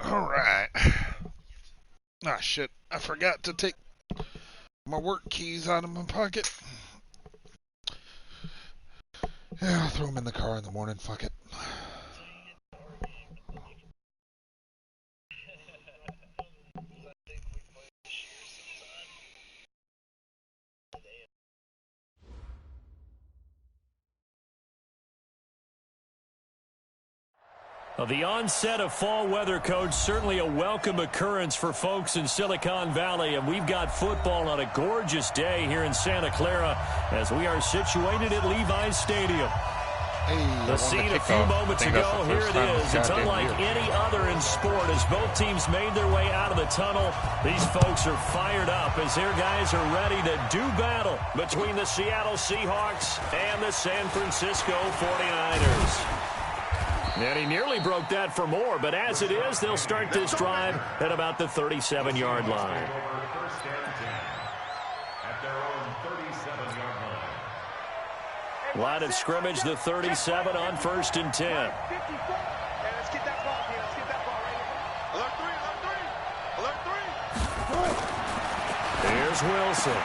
All right. Ah, shit. I forgot to take my work keys out of my pocket. Yeah, I'll throw them in the car in the morning. Fuck it. The onset of fall weather, Coach, certainly a welcome occurrence for folks in Silicon Valley. And we've got football on a gorgeous day here in Santa Clara as we are situated at Levi's Stadium. Hey, the scene a few moments ago, here it is. It's unlike any other in sport as both teams made their way out of the tunnel. These folks are fired up as their guys are ready to do battle between the Seattle Seahawks and the San Francisco 49ers. And he nearly broke that for more, but as it is, they'll start this drive at about the 37-yard line. Line of scrimmage, the 37 on 1st and 10. Let's get that ball here. Let's get that ball right here. Alert 3, alert 3. Alert 3. Here's Wilson.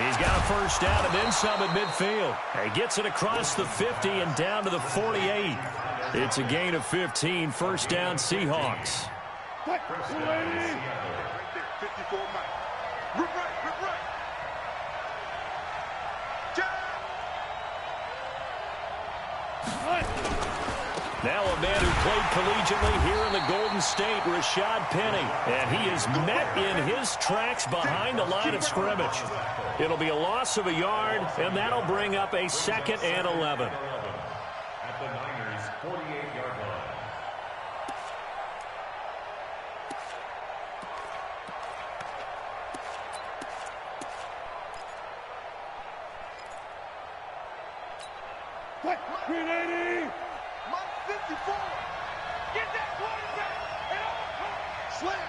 He's got a first down and then some at midfield. He gets it across the 50 and down to the 48. It's a gain of 15. First down, Seahawks. Right there, 54 Mike. Rip right. Now a man who played collegiately here in the Golden State, Rashad Penny. And he is met in his tracks behind the line of scrimmage. It'll be a loss of a yard, and that'll bring up a 2nd and 11. At the Niners' 48-yard line. Green 80. Mike 54. Get that quarterback. Slam.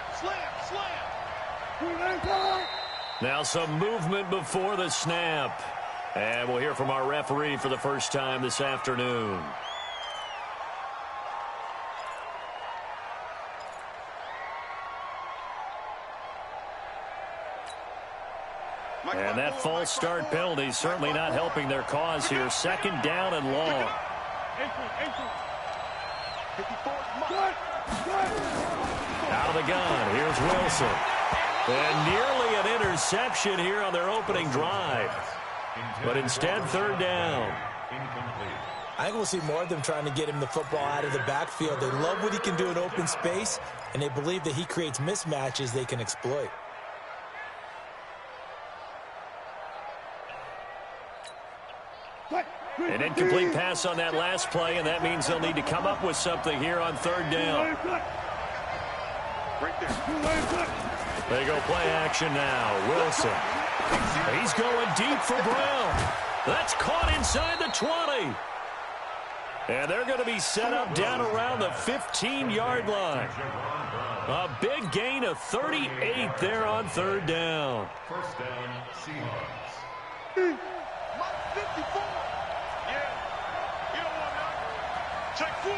Now some movement before the snap. And we'll hear from our referee for the first time this afternoon. And that false start penalty certainly not helping their cause here. 2nd down and long. Out of the gun, here's Wilson. And nearly an interception here on their opening drive. But instead, 3rd down. I think we'll see more of them trying to get him the football out of the backfield. They love what he can do in open space, and they believe that he creates mismatches they can exploit. An incomplete pass on that last play, and that means they'll need to come up with something here on 3rd down. They go play action now. Wilson. He's going deep for Brown. That's caught inside the 20. And they're going to be set up down around the 15-yard line. A big gain of 38 there on 3rd down. First down, Seahawks. Mike 54. Yeah. You don't want that. Check 4.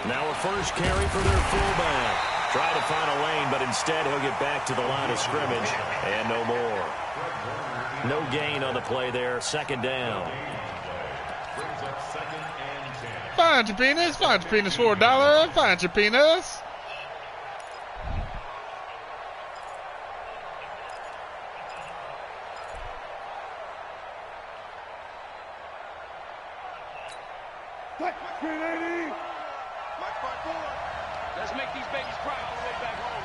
Now a first carry for their fullback. Try to find a lane, but instead he'll get back to the line of scrimmage and no more. No gain on the play there. 2nd down. Brings up 2nd and 10. Find your penis for $1. Find your penis. Green 80. Mike 54. Let's make these babies cry all the way back home,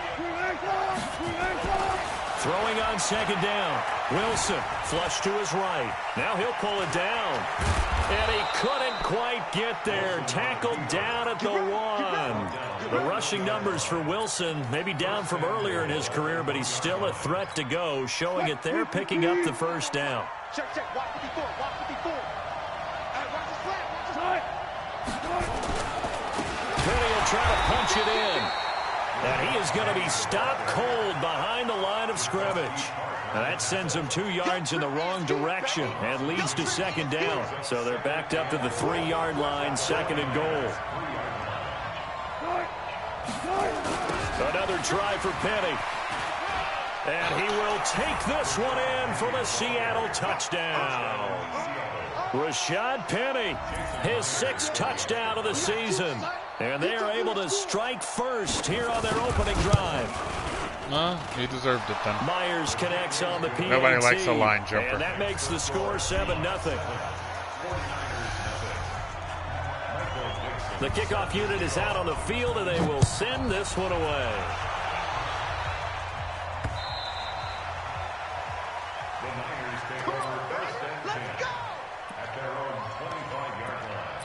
Throwing on 2nd down. Wilson flush to his right. Now he'll pull it down. And he couldn't quite get there. Tackled down at the 1. The rushing numbers for Wilson maybe down from earlier in his career, but he's still a threat to go, showing it there, picking up the first down. Check. Watch 54. Watch 54. Watch his flat. Penny will try to punch it in. And he is going to be stopped cold behind the line of scrimmage. Now that sends him 2 yards in the wrong direction and leads to second down. So they're backed up to the 3-yard line, second and goal. Another try for Penny. And he will take this one in for the Seattle touchdown. Rashad Penny, his 6th touchdown of the season. And they are able to strike first here on their opening drive. No, he deserved it then. Myers connects on the PAT. Nobody likes a line jumper. And that makes the score 7-0. The kickoff unit is out on the field, and they will send this one away. The Niners take over first and 10 at their own 25-yard line.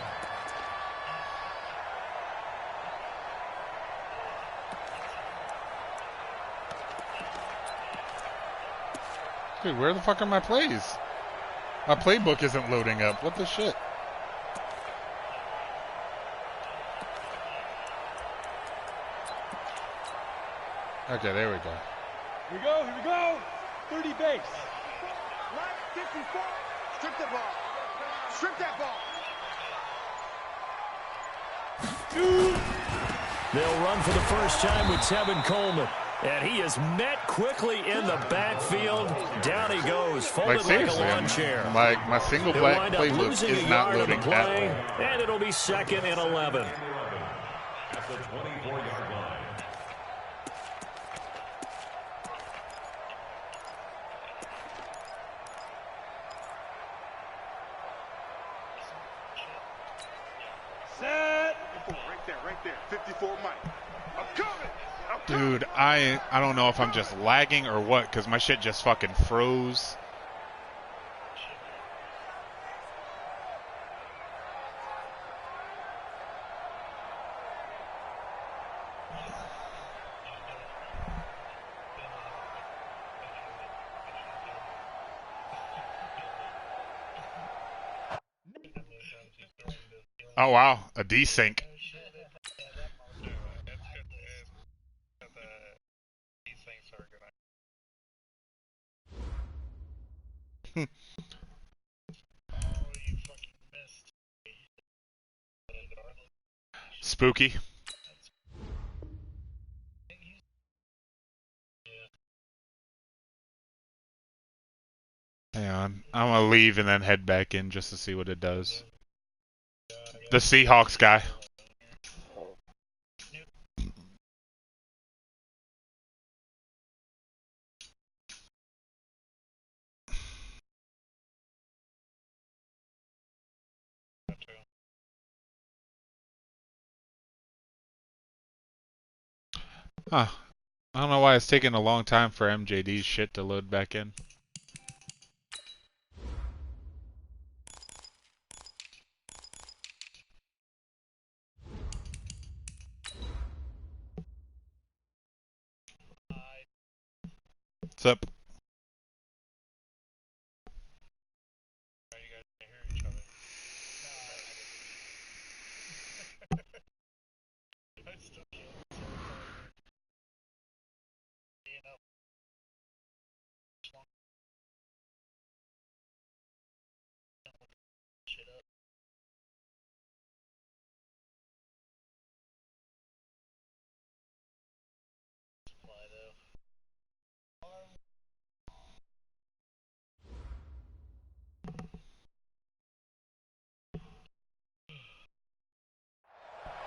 Dude, where the fuck are my plays? My playbook isn't loading up. What the shit? Okay, there we go. Here we go, here we go. 30 base. Right, 54. Strip the ball. Strip that ball. They'll run for the first time with Tevin Coleman. And he is met quickly in the backfield. Down he goes, folded like a lawn chair. My single black playbook is not loading at all. And it'll be 2nd and 11. At the 24-yard line. Set. Right there. 54 Mike. I'm coming. Dude, I don't know if I'm just lagging or what, because my shit just fucking froze. Oh wow, a desync. Spooky. Hang on. I'm gonna leave and then head back in just to see what it does. The Seahawks guy. Huh. I don't know why it's taking a long time for MJD's shit to load back in. What's up?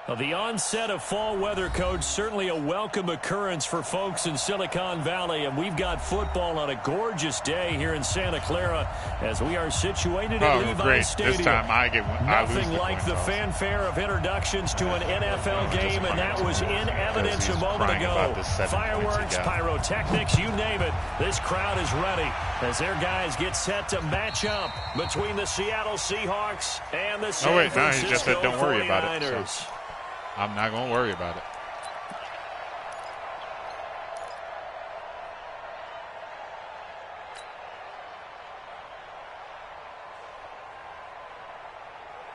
Well, the onset of fall weather, Coach, certainly a welcome occurrence for folks in Silicon Valley, and we've got football on a gorgeous day here in Santa Clara as we are situated at Levi great. Stadium. This time I Nothing like the fanfare of introductions to an NFL game, and that was in evidence a moment ago. Fireworks, pyrotechnics, you name it. This crowd is ready as their guys get set to match up between the Seattle Seahawks and the San Francisco he just said don't worry about it. 49ers. So I'm not going to worry about it.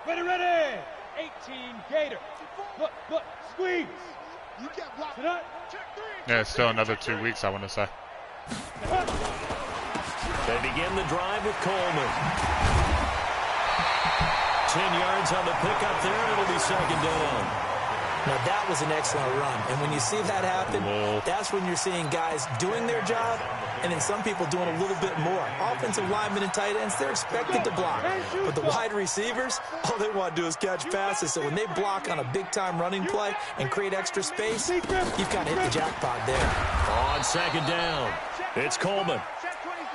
Ready. 18 Gator. Look, squeeze. Yeah, it's still another 2 weeks, I want to say. They begin the drive with Coleman. 10 yards on the pickup there, and it'll be second down. Now, that was an excellent run. And when you see that happen, that's when you're seeing guys doing their job and then some people doing a little bit more. Offensive linemen and tight ends, they're expected to block. But the wide receivers, all they want to do is catch passes. So when they block on a big-time running play and create extra space, you've kind of hit the jackpot there. On second down, it's Coleman.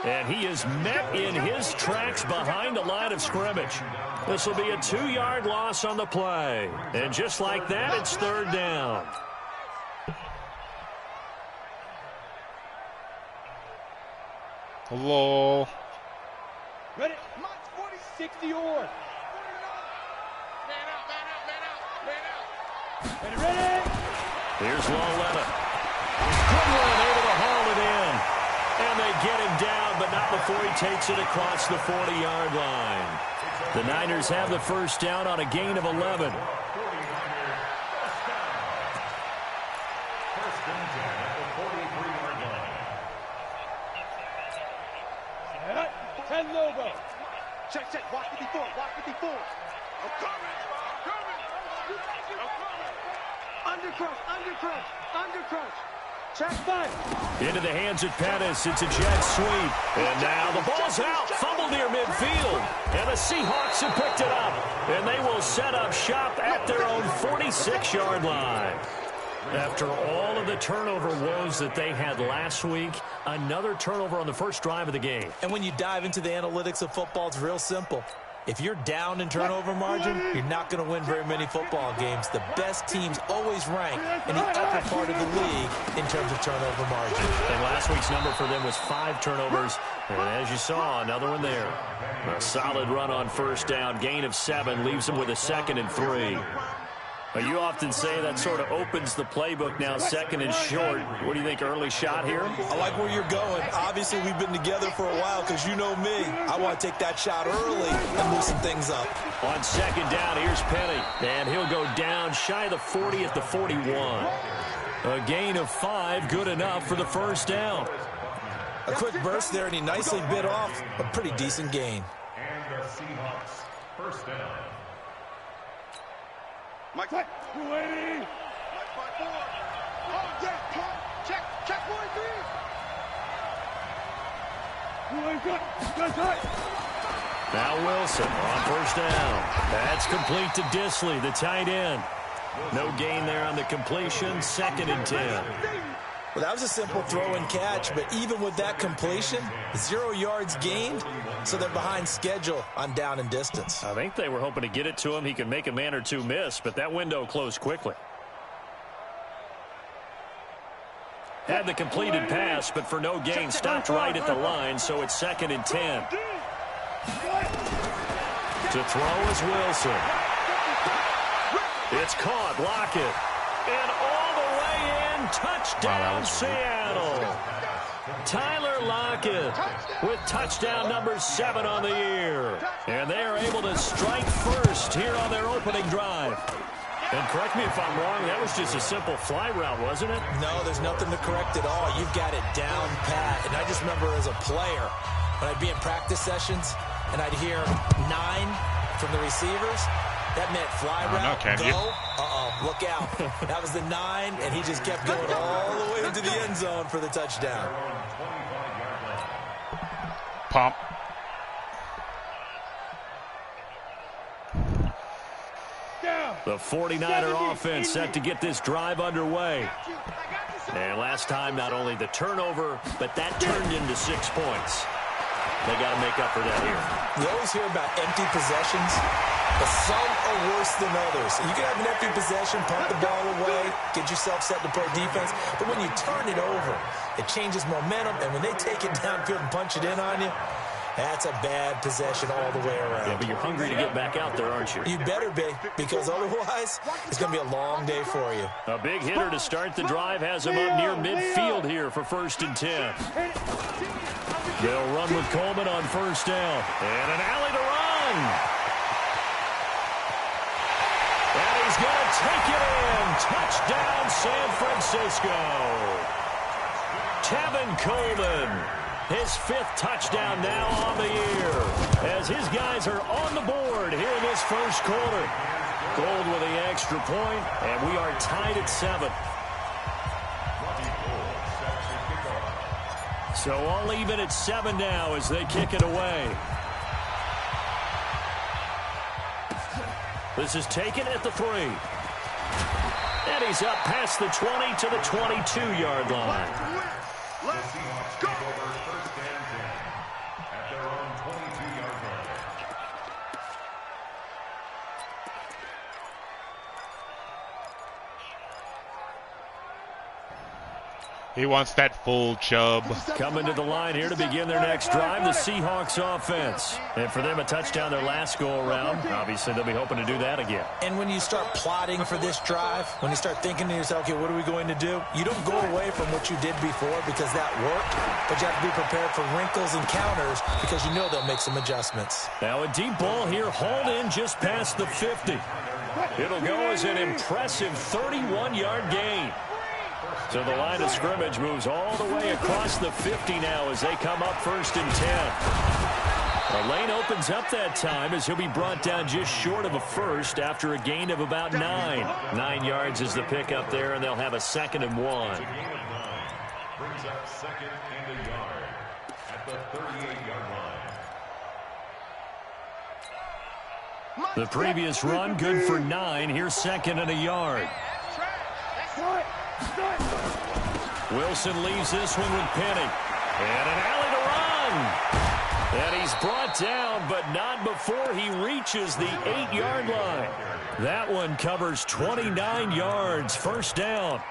And he is met in his tracks behind the line of scrimmage. This will be a 2-yard loss on the play. And just like that, it's third down. Hello. Ready? 60 or. Ready? Here's Wk7. Goodwin able to haul it in. And they get him down, but not before he takes it across the 40-yard line. The Niners have the first down on a gain of 11. Lobo. Check. Walk 54. I'm coming. Undercrush. Check 5. Into the hands of Pettis. It's a jet sweep. And now the ball's out. Fumble near midfield. And the Seahawks have picked it up. And they will set up shop at their own 46-yard line. After all of the turnover woes that they had last week, another turnover on the first drive of the game. And when you dive into the analytics of football, it's real simple. If you're down in turnover margin, you're not going to win very many football games. The best teams always rank in the upper part of the league in terms of turnover margin. And last week's number for them was 5 turnovers. And as you saw, another one there. A solid run on first down. Gain of 7 leaves them with a 2nd and 3. You often say that sort of opens the playbook now, 2nd and short. What do you think, early shot here? I like where you're going. Obviously, we've been together for a while because you know me. I want to take that shot early and loosen things up. On second down, here's Penny. And he'll go down shy of the 40 at the 41. A gain of 5, good enough for the first down. A quick burst there, and he nicely bit off a pretty decent gain. And the Seahawks, first down. Mike, 280. Mike 5-4. Oh, yeah, pump. Check 43. Now Wilson on first down. That's complete to Disley, the tight end. No gain there on the completion, 2nd and 10. Well, that was a simple throw and catch, but even with that completion, 0 yards gained, so they're behind schedule on down and distance. I think they were hoping to get it to him. He could make a man or two miss, but that window closed quickly. Had the completed pass, but for no gain, stopped right at the line, so it's 2nd and 10. To throw is Wilson. It's caught, Lockett. And all the way in, touchdown Seattle. Tyler Lockett with touchdown number 7 on the year. And they are able to strike first here on their opening drive. And correct me if I'm wrong, that was just a simple fly route, wasn't it? No, there's nothing to correct at all. You've got it down pat. And I just remember as a player, when I'd be in practice sessions and I'd hear 9 from the receivers, that meant fly route, go, look out. That was the 9, and he just kept going all the way into the end zone for the touchdown. Pump. The 49er offense set to get this drive underway. And last time, not only the turnover, but that turned into 6 points. They got to make up for that here. You always hear about empty possessions, but some are worse than others. You can have an empty possession, pump the ball away, get yourself set to play defense, but when you turn it over, it changes momentum, and when they take it downfield and punch it in on you, that's a bad possession all the way around. Yeah, but you're hungry to get back out there, aren't you? You better be, because otherwise, it's going to be a long day for you. A big hitter to start the drive has him up near midfield here for 1st and 10. They'll run with Coleman on first down. And an alley to run. And he's going to take it in. Touchdown, San Francisco. Tevin Coleman, his 5th touchdown now on the year, as his guys are on the board here in this first quarter. Gold with the extra point, and we are tied at 7. So all even at 7 now as they kick it away. This is taken at the 3. And he's up past the 20 to the 22-yard line. Let's go. First and 10 at their own 22-yard line. He wants that full chub. Coming to the line here to begin their next drive, the Seahawks offense. And for them, a touchdown their last go-around. Obviously, they'll be hoping to do that again. And when you start plotting for this drive, when you start thinking to yourself, okay, what are we going to do? You don't go away from what you did before because that worked, but you have to be prepared for wrinkles and counters because you know they'll make some adjustments. Now a deep ball here, hauled in just past the 50. It'll go as an impressive 31-yard gain. So the line of scrimmage moves all the way across the 50 now as they come up 1st and 10. The lane opens up that time as he'll be brought down just short of a first after a gain of about 9. 9 yards is the pickup there, and they'll have a 2nd and 1. Brings up 2nd and a yard at the 38-yard line. The previous run good for 9. Here's 2nd and a yard. Wilson leaves this one with Penny. And an alley to run. And he's brought down, but not before he reaches the 8-yard line. That one covers 29 yards. First down.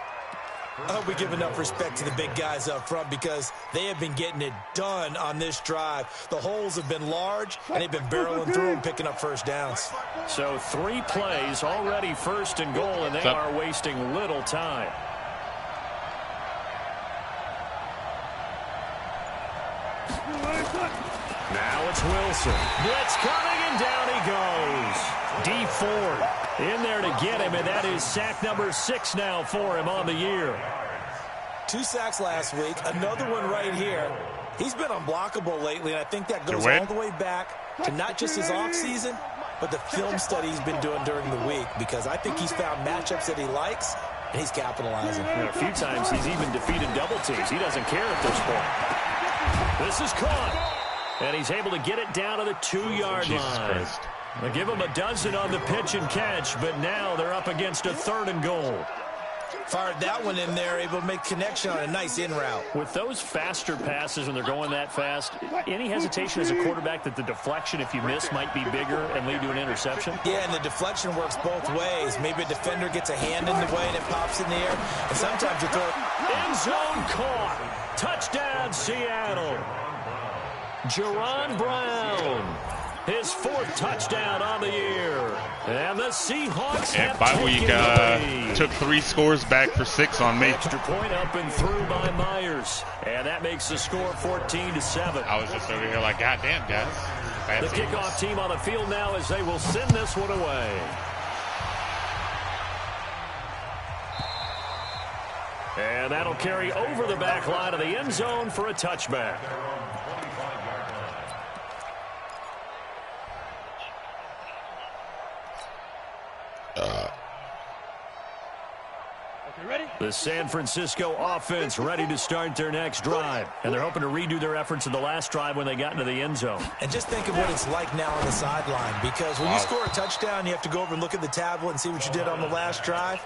I hope we give enough respect to the big guys up front because they have been getting it done on this drive. The holes have been large, and they've been barreling through and picking up first downs. So 3 plays, already 1st and goal, and they are wasting little time. Now it's Wilson. Blitz coming, and down he goes. D Ford in there to get him, and that is sack number 6 now for him on the year. 2 sacks last week, another one right here. He's been unblockable lately, and I think that goes all the way back to not just his offseason, but the film study he's been doing during the week, because I think he's found matchups that he likes, and he's capitalizing. A few times he's even defeated double teams. He doesn't care at this point. This is caught. And he's able to get it down to the 2-yard line. They give him a dozen on the pitch and catch, but now they're up against a 3rd and goal. Fired that one in there, able to make connection on a nice in route. With those faster passes when they're going that fast, any hesitation as a quarterback that the deflection, if you miss, might be bigger and lead to an interception? Yeah, and the deflection works both ways. Maybe a defender gets a hand in the way and it pops in the air, and sometimes you throw it. End zone caught. Touchdown, Seattle. Jerron Brown, his 4th touchdown on the year. And the Seahawks have taken the lead. Took 3 scores back for 6 on me. Extra point up and through by Myers. And that makes the score 14-7. I was just over here like, God damn, guys. The kickoff team on the field now as they will send this one away. And that'll carry over the back line of the end zone for a touchback. The San Francisco offense ready to start their next drive. And they're hoping to redo their efforts in the last drive when they got into the end zone. And just think of what it's like now on the sideline. Because when you score a touchdown, you have to go over and look at the tablet and see what you did on the last drive.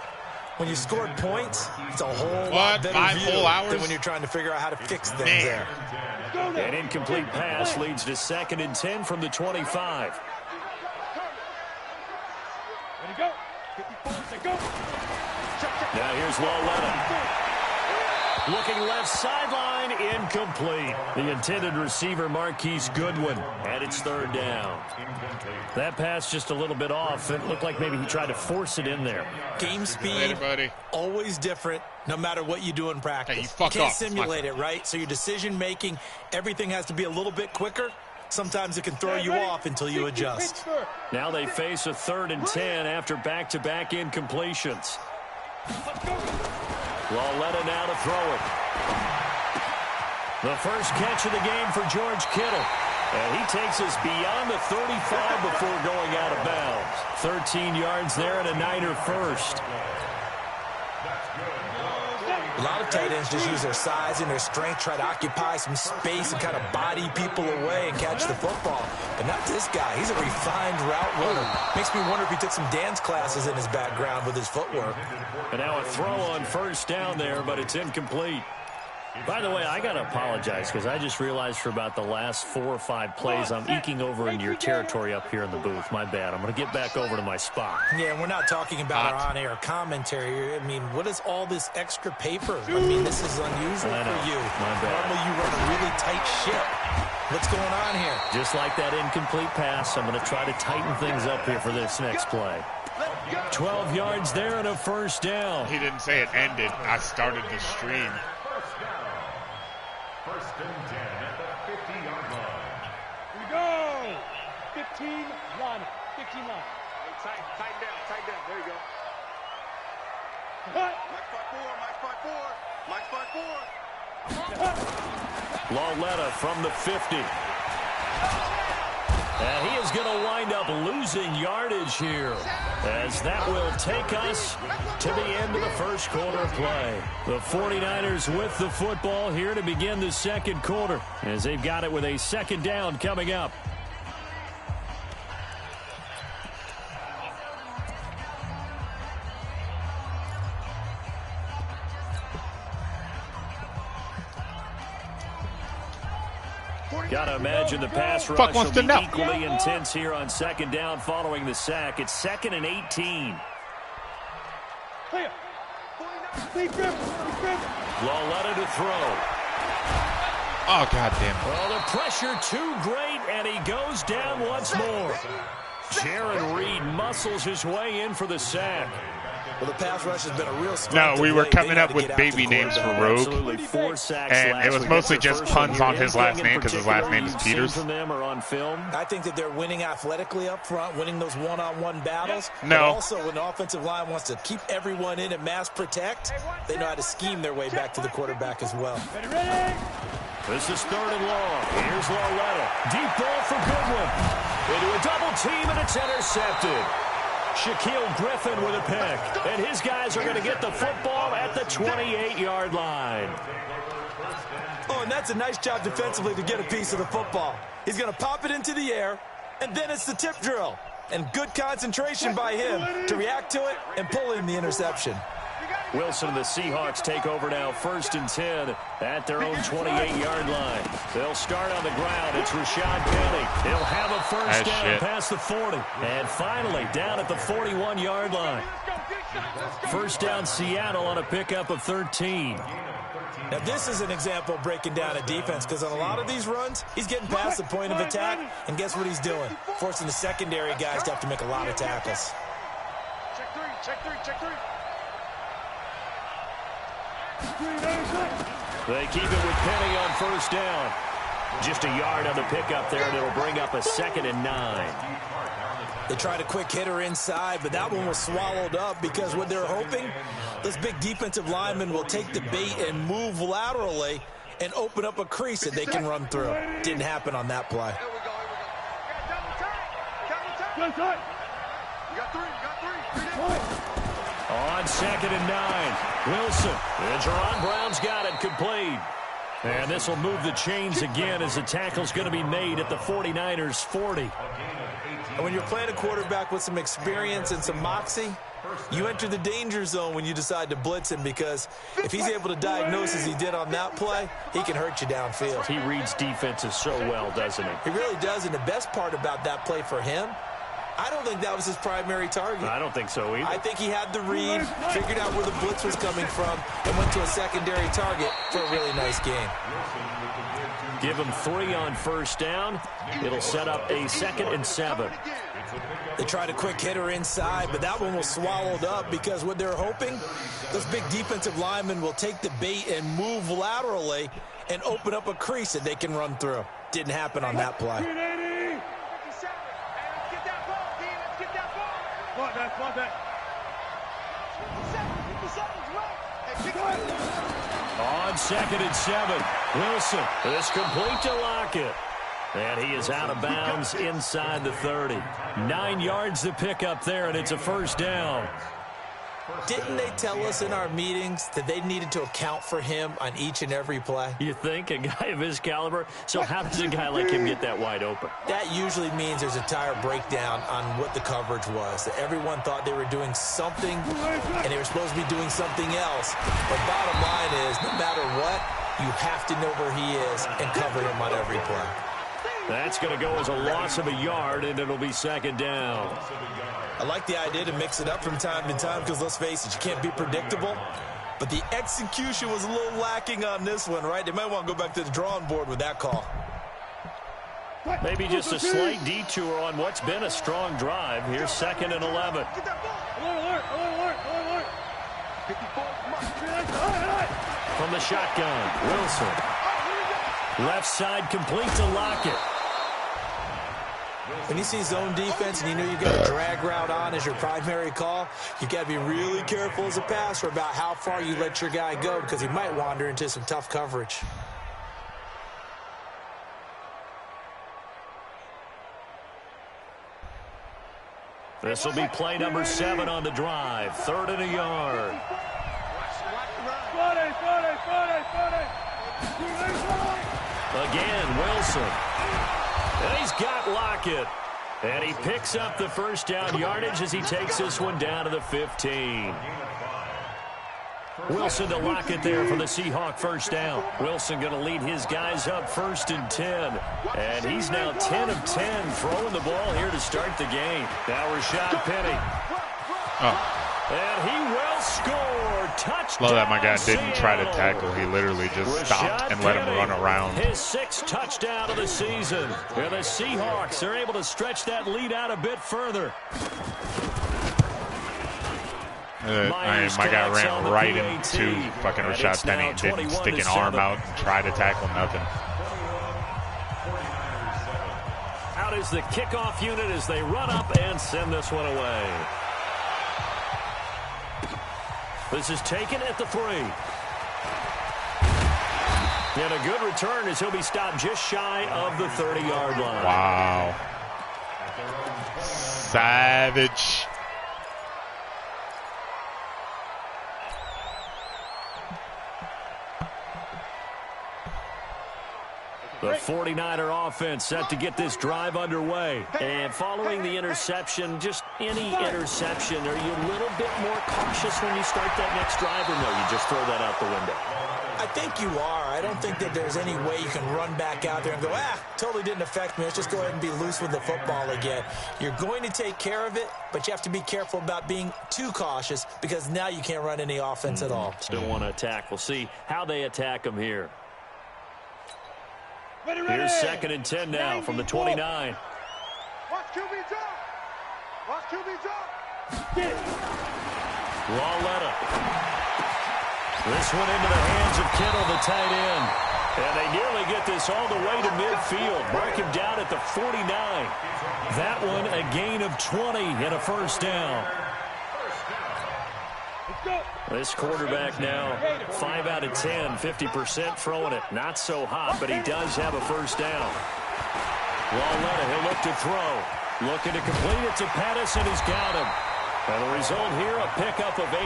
When you scored points, it's a whole lot better view than when you're trying to figure out how to fix things there. An incomplete pass leads to 2nd and 10 from the 25. Ready to go. 54, go. Now here's Walletta. Looking left sideline, incomplete. The intended receiver, Marquise Goodwin, and it's 3rd down. That pass just a little bit off. It looked like maybe he tried to force it in there. Game speed, always different, no matter what you do in practice. You can't simulate it, right? So your decision-making, everything has to be a little bit quicker. Sometimes it can throw you off until you adjust. Now they face a 3rd and 10 after back-to-back incompletions. Lauletta now to throw it. The first catch of the game for George Kittle. And he takes us beyond the 35 before going out of bounds. 13 yards there and a Niner first. A lot of tight ends just use their size and their strength, try to occupy some space and kind of body people away and catch the football. But not this guy. He's a refined route runner. Makes me wonder if he took some dance classes in his background with his footwork. And now a throw on first down there, but it's incomplete. By the way, I got to apologize because I just realized for about the last 4 or 5 plays I'm eking over into your territory up here in the booth. My bad. I'm going to get back over to my spot. Yeah, we're not talking about our on-air commentary. I mean, what is all this extra paper? I mean, this is unusual for you. My bad. Normally you run a really tight ship. What's going on here? Just like that incomplete pass, I'm going to try to tighten things up here for this next play. 12 yards there and a first down. He didn't say it ended. I started the stream. First and 10 at the 50-yard line. Here we go. 15 line. 15 line. Tighten down. There you go. Cut. Mike spot 4. Lauletta from the 50. And he is going to wind up losing yardage here, as that will take us to the end of the first quarter play. The 49ers with the football here to begin the second quarter, as they've got it with a second down coming up. Got to imagine the pass rush will be equally intense here on second down following the sack. It's 2nd and 18. Lauletta to throw. Oh, goddamn. Well, the pressure too great, and he goes down once more. Jaron Reed muscles his way in for the sack. Well, the pass rush has been a real strength. No, we were coming up with baby names for Rogue, and it was mostly just puns on his last name because his last name is Peters. I think that they're winning athletically up front, winning those one-on-one battles. No. But also, when the offensive line wants to keep everyone in and mass protect, they know how to scheme their way back to the quarterback as well. This is 3rd and long. Here's Lauletta. Deep ball for Goodwin. Into a double team, and it's intercepted. Shaquille Griffin with a pick. And his guys are going to get the football at the 28-yard line. Oh, and that's a nice job defensively to get a piece of the football. He's going to pop it into the air, and then it's the tip drill. And good concentration by him to react to it and pull in the interception. Wilson and the Seahawks take over now, 1st and 10 at their own 28-yard line. They'll start on the ground. It's Rashad Penny. He'll have a first down past the 40. And finally, down at the 41-yard line. First down, Seattle on a pickup of 13. Now, this is an example of breaking down a defense, because on a lot of these runs, he's getting past the point of attack, and guess what he's doing? Forcing the secondary guys to have to make a lot of tackles. Check three. They keep it with Penny on first down. Just a yard on the pickup there, and it'll bring up a 2nd and 9. They tried a quick hitter inside, but that one was swallowed up because what they're hoping, this big defensive lineman will take the bait and move laterally and open up a crease that they can run through. Didn't happen on that play. You got three. On 2nd and 9, Wilson. And Jerron Brown's got it complete. And this will move the chains again as the tackle's going to be made at the 49ers 40. And when you're playing a quarterback with some experience and some moxie, you enter the danger zone when you decide to blitz him, because if he's able to diagnose as he did on that play, he can hurt you downfield. He reads defenses so well, doesn't he? He really does, and the best part about that play for him, I don't think that was his primary target. I don't think so either. I think he had the read, figured out where the blitz was coming from, and went to a secondary target for a really nice game. Give him 3 on first down. It'll set up a 2nd and 7. They tried a quick hitter inside, but that one was swallowed up because what they're hoping, this big defensive lineman will take the bait and move laterally and open up a crease that they can run through. Didn't happen on that play. 380. Hey, let's get that ball, D. Let's get that ball. Come on, back. 57's right. Hey, pick up. On 2nd and 7, Wilson is complete to Lockett. And he is out of bounds inside the 30. 9 yards to pick up there, and it's a first down. Didn't they tell us in our meetings that they needed to account for him on each and every play? You think? A guy of his caliber? So how does a guy like him get that wide open? That usually means there's a entire breakdown on what the coverage was. That everyone thought they were doing something, and they were supposed to be doing something else. But bottom line is, no matter what, you have to know where he is and cover him on every play. That's going to go as a loss of a yard, and it'll be 2nd down. I like the idea to mix it up from time to time because, let's face it, you can't be predictable. But the execution was a little lacking on this one, right? They might want to go back to the drawing board with that call. Maybe just a slight detour on what's been a strong drive. Here's 2nd and 11. Get that ball. Alert. 54. From the shotgun, Wilson. Left side complete to Lockett. When you see zone defense and you know you've got a drag route on as your primary call, you got to be really careful as a passer about how far you let your guy go because he might wander into some tough coverage. This will be play number 7 on the drive. 3rd and a yard. Again, Wilson. And he's got Lockett. And he picks up the first down yardage as he takes this one down to the 15. Wilson to Lockett there for the Seahawk first down. Wilson going to lead his guys up 1st and 10. And he's now 10 of 10 throwing the ball here to start the game. Now Rashad Penny. And he will score. Touchdown. Love that my guy didn't try to tackle. He literally just stopped and let him run around. His 6th touchdown of the season. And the Seahawks are able to stretch that lead out a bit further. My guy ran right into fucking Rashad Penny and didn't stick an arm out and try to tackle nothing. Out is the kickoff unit as they run up and send this one away. This is taken at the 3. And a good return as he'll be stopped just shy of the 30-yard line. Wow. Savage. The 49er offense set to get this drive underway. And following the interception, just any interception, are you a little bit more cautious when you start that next drive, or no, you just throw that out the window? I think you are. I don't think that there's any way you can run back out there and go, totally didn't affect me. Let's just go ahead and be loose with the football again. You're going to take care of it, but you have to be careful about being too cautious because now you can't run any offense at all. Still want to attack. We'll see how they attack them here. Ready. Here's 2nd and 10 now from the 29. Watch QB drop. Watch QB drop. Get it. Lawletta. This one into the hands of Kittle, the tight end. And they nearly get this all the way to midfield. Mark him down at the 49. That one a gain of 20 and a first down. This quarterback now 5 out of 10, 50% throwing it. Not so hot, but he does have a first down. Lawletta, he'll look to throw. Looking to complete it to Pettis, and he's got him. And the result here, a pickup of 8.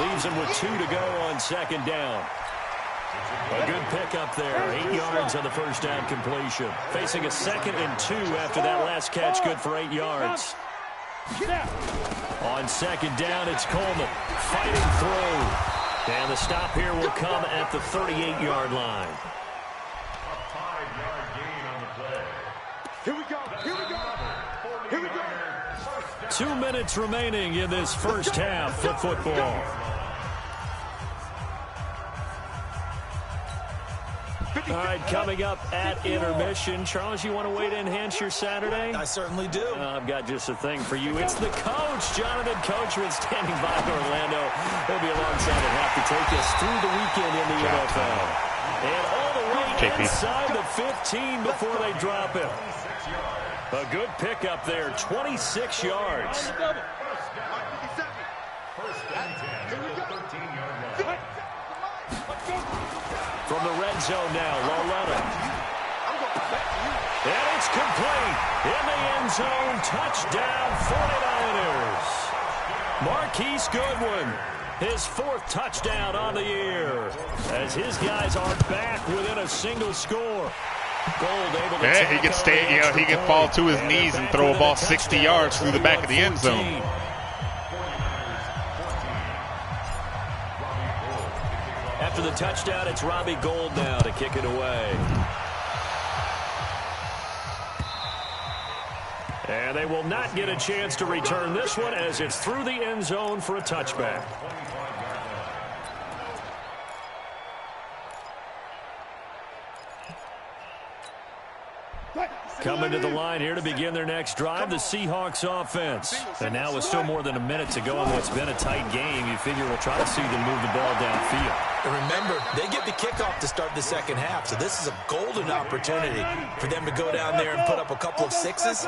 Leaves him with 2 to go on 2nd down. A good pickup there. 8 yards on the first down completion. Facing a 2nd and 2 after that last catch, good for 8 yards. On 2nd down, it's Coleman fighting through. And the stop here will come at the 38-yard line. A 5-yard gain on the play. Here we go. 2 minutes remaining in this first half of football. All right, coming up at intermission. Charles, you want to wait to enhance your Saturday? I certainly do. I've got just a thing for you. It's the coach, Jonathan Coachman, standing by in Orlando. He'll be alongside and have to take us through the weekend in the NFL. And all the way JP. Inside the 15 before they drop him. A good pickup there, 26 yards. From the red zone now, Loletta. And it's complete. In the end zone, touchdown 49ers. Marquise Goodwin, his 4th touchdown on the year, as his guys are back within a single score. Gold able to he can stay, he can fall to his knees and throw a ball 60 yards through the back of the end zone. After the touchdown, it's Robbie Gould now to kick it away. And they will not get a chance to return this one as it's through the end zone for a touchback. Coming to the line here to begin their next drive, the Seahawks offense. And now with still more than a minute to go in what's been a tight game, you figure we'll try to see them move the ball downfield. And remember, they get the kickoff to start the second half, so this is a golden opportunity for them to go down there and put up a couple of sixes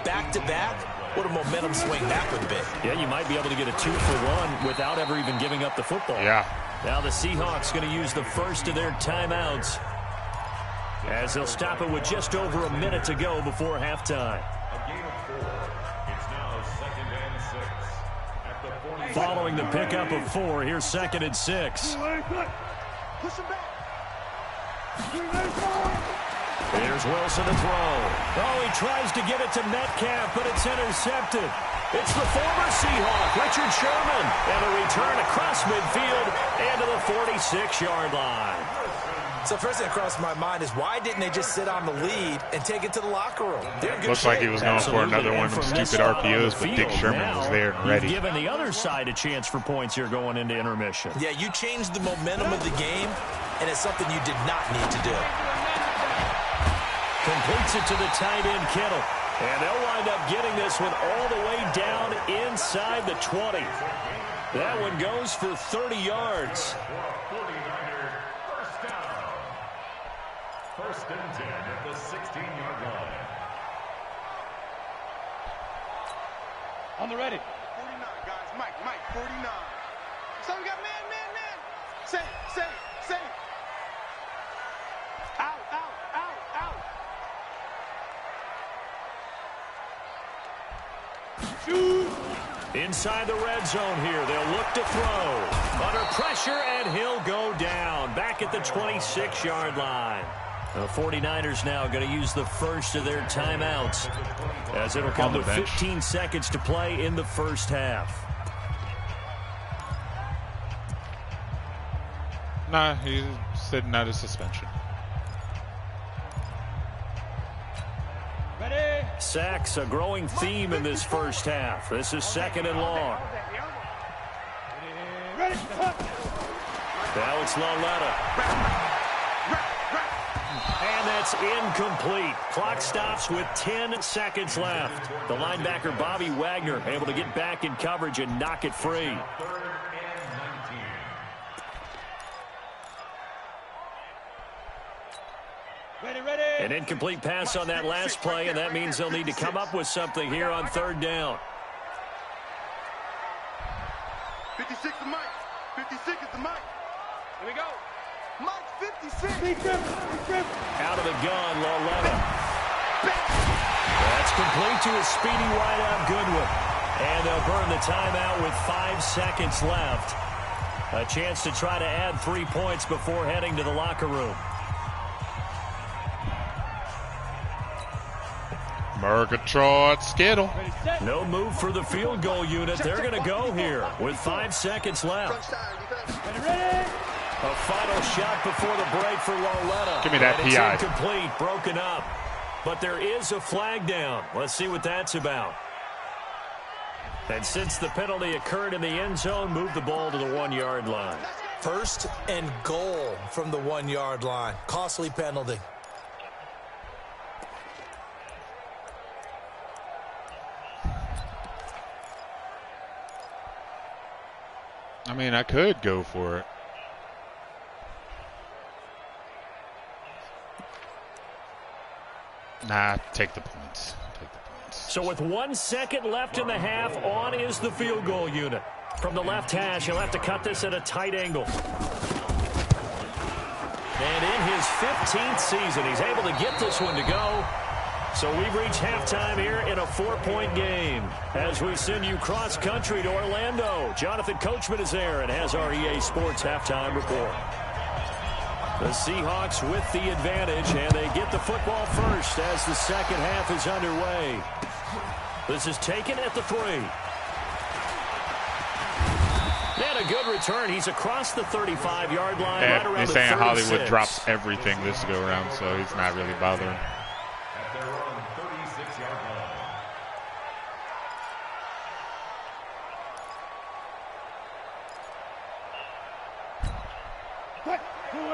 back-to-back. What a momentum swing that would be. Yeah, you might be able to get a 2-for-1 without ever even giving up the football. Yeah. Now the Seahawks going to use the first of their timeouts, as they'll stop it with just over a minute to go before halftime. A game of 4. It's now 2nd and 6. At the 40. Following the pickup of 4, here's 2nd and 6. Push him back. Here's Wilson to throw. Oh, he tries to get it to Metcalf, but it's intercepted. It's the former Seahawk, Richard Sherman, and a return across midfield and to the 46-yard line. So first thing that crossed my mind is why didn't they just sit on the lead and take it to the locker room? They're in good Looks shape. like he was going for another one of them stupid RPOs, but Dick Sherman was there and ready. You've given the other side a chance for points here going into intermission. Yeah, you changed the momentum of the game, and it's something you did not need to do. Completes it to the tight end, Kittle. And they'll wind up getting this one all the way down inside the 20. That one goes for 30 yards. 49ers first down. 1st and 10 at the 16-yard line. On the ready. 49, guys. Mike, 49. So we got man. Say. Out. Inside the red zone here, they'll look to throw. Under pressure, and he'll go down. Back at the 26-yard line. The 49ers now going to use the first of their timeouts, as it'll come with 15 seconds to play in the first half. Nah, he's sitting out of suspension. Ready. Sacks, a growing theme in this first half. This is 2nd and long. Ready. Now it's Loletta. And that's incomplete. Clock stops with 10 seconds left. The linebacker, Bobby Wagner, able to get back in coverage and knock it free. 3rd and 19. Ready. An incomplete pass on that last play, and that means they'll need to come up with something here on 3rd down. 56 to Mike. 56 is the Mike. Here we go. Mike, 56. Out of the gun, Loletta. That's complete to a speedy wideout, Goodwin. And they'll burn the timeout with 5 seconds left. A chance to try to add 3 points before heading to the locker room. Murgatroyd Skittle. No move for the field goal unit. They're going to go here with 5 seconds left. A final shot before the break for Loletta. Give me that and PI. It's incomplete, broken up. But there is a flag down. Let's see what that's about. And since the penalty occurred in the end zone, move the ball to the 1-yard line. 1st and goal from the 1-yard line. Costly penalty. I mean, I could go for it. Nah, take the points. Take the points. So with 1 second left in the half, on is the field goal unit. From the left hash, he'll have to cut this at a tight angle. And in his 15th season, he's able to get this one to go. So we've reached halftime here in a 4-point game. As we send you cross-country to Orlando, Jonathan Coachman is there and has our EA Sports halftime report. The Seahawks with the advantage, and they get the football first as the second half is underway. This is taken at the 3. And a good return. He's across the 35-yard line. And right around he's the saying 36. Hollywood drops everything this go-around, so he's not really bothering. At their own 36-yard line.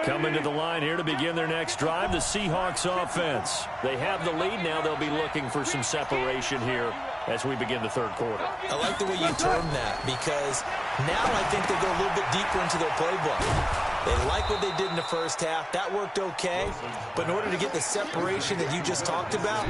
Coming to the line here to begin their next drive, the Seahawks offense. They have the lead now. They'll be looking for some separation here as we begin the third quarter. I like the way you term that, because now I think they go a little bit deeper into their playbook. They like what they did in the first half. That worked okay. But in order to get the separation that you just talked about,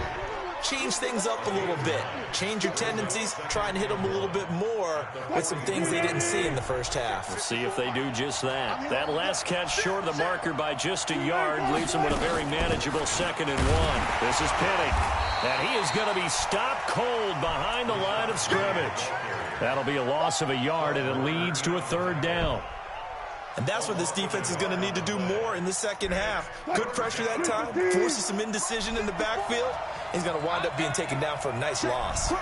change things up a little bit. Change your tendencies. Try and hit them a little bit more with some things they didn't see in the first half. We'll see if they do just that. That last catch short of the marker by just a yard leaves them with a very manageable 2nd and 1. This is Penning. And he is going to be stopped cold behind the line of scrimmage. That'll be a loss of a yard, and it leads to a 3rd down. And that's what this defense is going to need to do more in the second half. Good pressure that time, forces some indecision in the backfield. He's going to wind up being taken down for a nice loss. 3rd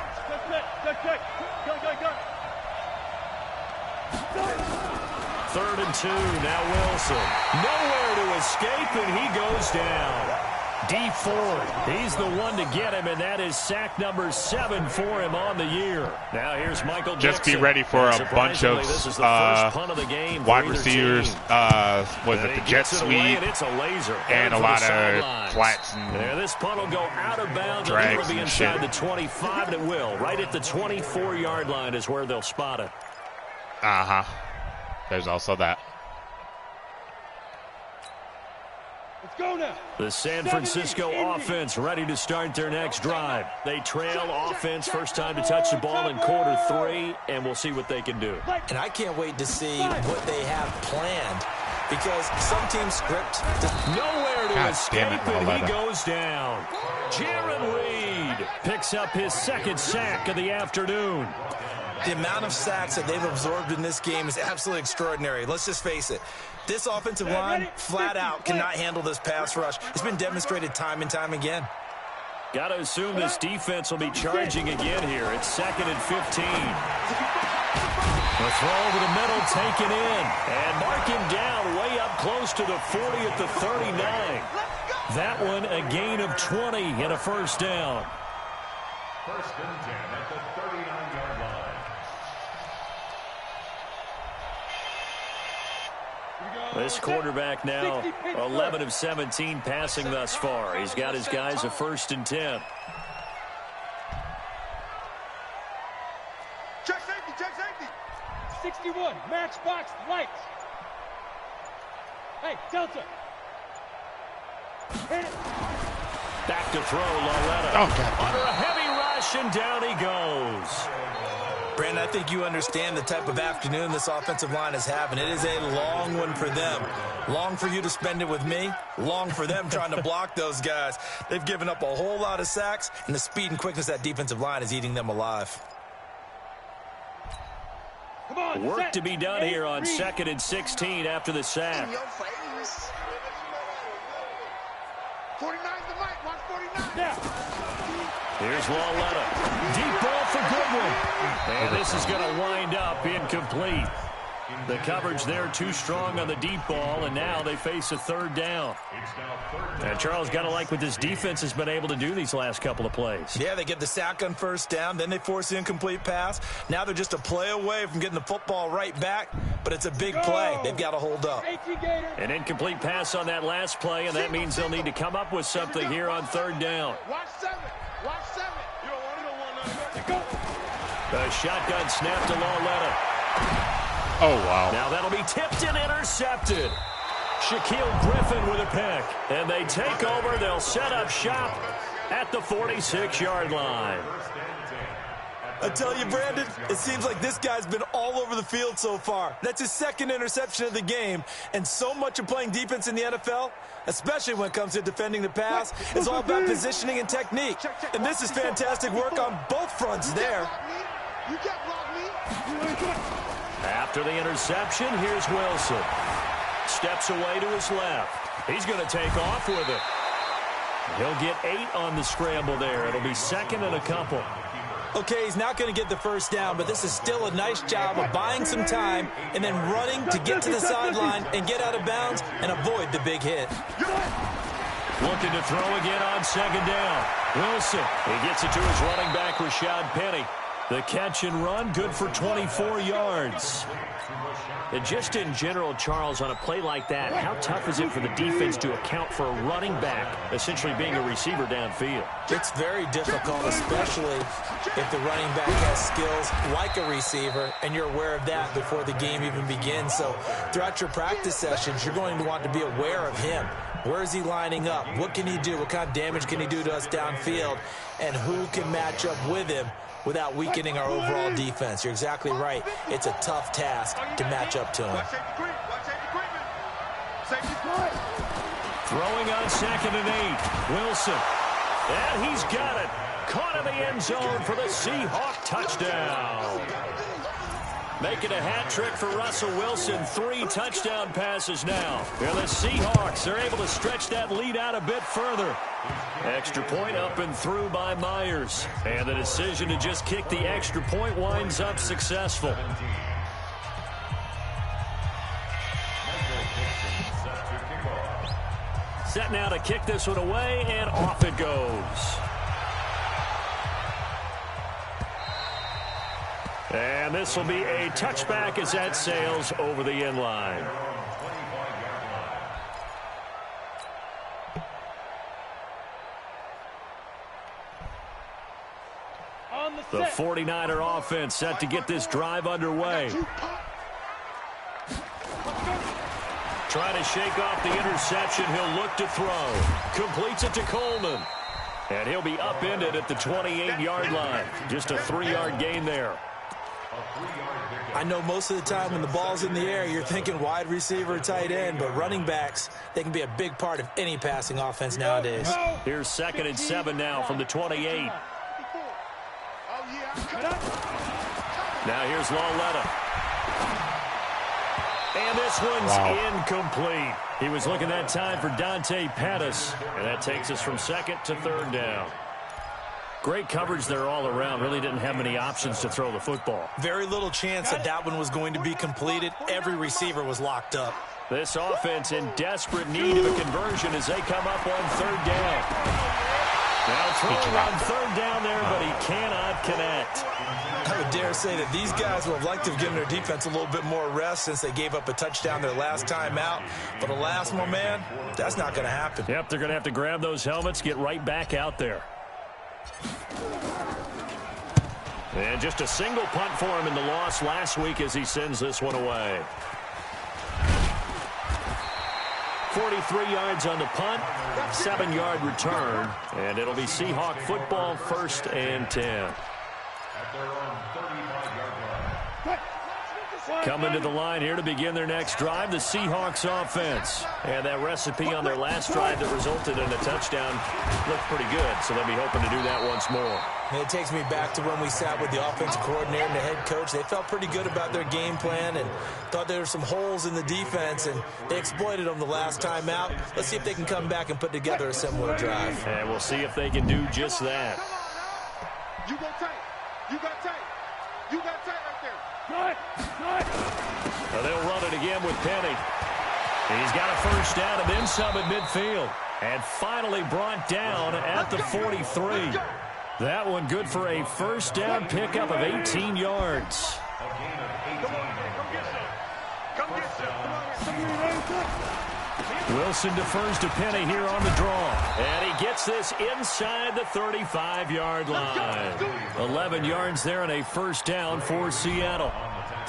and 2, now Wilson. Nowhere to escape, and he goes down. D Ford, he's the one to get him, and that is sack number 7 for him on the year. Now here's Michael Just Dixon. be ready for a bunch of This is the first punt of the game wide for either receivers. team. Was it the jet sweep? And it's a laser. And a for lot the of sidelines. flats and There, this punt will go out of bounds. drags It'll be and inside shit. the 25, and it will. Right at the 24-yard line is where they'll spot it. Uh-huh. There's also that. Let's go now. The San Francisco offense ready to start their next drive. They trail offense, first time to touch the ball in quarter 3, and we'll see what they can do. And I can't wait to see what they have planned, because some teams script. Nowhere to God escape, damn it, and he Maletta. goes down. Jaron Reed picks up his 2nd sack of the afternoon. The amount of sacks that they've absorbed in this game is absolutely extraordinary. Let's just face it. This offensive line, flat out, cannot handle this pass rush. It's been demonstrated time and time again. Got to assume this defense will be charging again here. It's 2nd and 15. The throw over the middle taken in. And mark him down way up close to the 40 at the 39. That one a gain of 20 and a 1st down. 1st and 10 at the 39-yard line. This quarterback now 11 of 17 passing thus far. He's got his guys a 1st and 10. Check safety, check safety. 61, matchbox lights. Hey, Delta. Hit it. Back to throw, Loretta. Oh, God. Under a heavy rush, and down he goes. Brandon, I think you understand the type of afternoon this offensive line is having. It is a long one for them. Long for you to spend it with me. Long for them trying to block those guys. They've given up a whole lot of sacks, and the speed and quickness of that defensive line is eating them alive. Come on, Work set. to be done here on 2nd and 16 after the sack. In your face. 49's the mic, watch 49. Now. Here's Lawletta. Deep ball for Goodwin. And this is going to wind up incomplete. The coverage there too strong on the deep ball, and now they face a 3rd down. And Charles, got to like what this defense has been able to do these last couple of plays. Yeah, they get the sack on 1st down, then they force the incomplete pass. Now they're just a play away from getting the football right back, but it's a big play. They've got to hold up. An incomplete pass on that last play, and that means they'll need to come up with something here on 3rd down. Watch 7. Watch 7. You don't want it. The shotgun snap to Lawletta. Oh, wow. Now that'll be tipped and intercepted. Shaquille Griffin with a pick. And they take over. They'll set up shop at the 46-yard line. I tell you, Brandon, it seems like this guy's been all over the field so far. That's his second interception of the game, and so much of playing defense in the NFL, especially when it comes to defending the pass, is all about positioning and technique. And this is fantastic work on both fronts there. After the interception, here's Wilson. Steps away to his left. He's going to take off with it. He'll get 8 on the scramble there. It'll be second and a couple. Okay, he's not going to get the first down, but this is still a nice job of buying some time and then running to get to the sideline and get out of bounds and avoid the big hit. Looking to throw again on second down. Wilson, he gets it to his running back, Rashad Penny. The catch and run, good for 24 yards. And just in general, Charles, on a play like that, how tough is it for the defense to account for a running back essentially being a receiver downfield? It's very difficult, especially if the running back has skills like a receiver, and you're aware of that before the game even begins. So throughout your practice sessions, you're going to want to be aware of him. Where is he lining up? What can he do? What kind of damage can he do to us downfield? And who can match up with him without weakening our overall defense? You're exactly right. It's a tough task to match up to him. Throwing on second and 8. Wilson. And he's got it. Caught in the end zone for the Seahawk touchdown. Making a hat trick for Russell Wilson. 3 touchdown passes now. And the Seahawks are able to stretch that lead out a bit further. Extra point up and through by Myers. And the decision to just kick the extra point winds up successful. Set now to kick this one away, and off it goes. And this will be a touchback as that sails over the end line. The 49er offense set to get this drive underway. Trying to shake off the interception. He'll look to throw. Completes it to Coleman. And he'll be upended at the 28-yard line. Just a 3-yard gain there. I know most of the time when the ball's in the air, you're thinking wide receiver, tight end, but running backs, they can be a big part of any passing offense nowadays. Here's second and 7 now from the 28. Now here's Lauletta. And this one's incomplete. He was looking that time for Dante Pettis, and that takes us from second to third down. Great coverage there all around. Really didn't have many options to throw the football. Very little chance that one was going to be completed. Every receiver was locked up. This offense in desperate need of a conversion as they come up on third down. Now throwing on third down there, but he cannot connect. I would dare say that these guys would have liked to have given their defense a little bit more rest since they gave up a touchdown their last time out. But alas, my man, that's not going to happen. Yep, they're going to have to grab those helmets, get right back out there. And just a single punt for him in the loss last week as he sends this one away. 43 yards on the punt, 7-yard return, and it'll be Seahawk football, 1st and 10. Coming to the line here to begin their next drive, the Seahawks offense. And that recipe on their last drive that resulted in a touchdown looked pretty good, so they'll be hoping to do that once more. And it takes me back to when we sat with the offensive coordinator and the head coach. They felt pretty good about their game plan and thought there were some holes in the defense, and they exploited them the last time out. Let's see if they can come back and put together a similar drive. And we'll see if they can do just that. You go tight. You got tight. You got tight right there. They'll run it again with Penny. He's got a first down and then some at midfield. And finally brought down at the 43. That one good for a first down pickup of 18 yards. Wilson defers to Penny here on the draw. And he gets this inside the 35-yard line. 11 yards there and a first down for Seattle.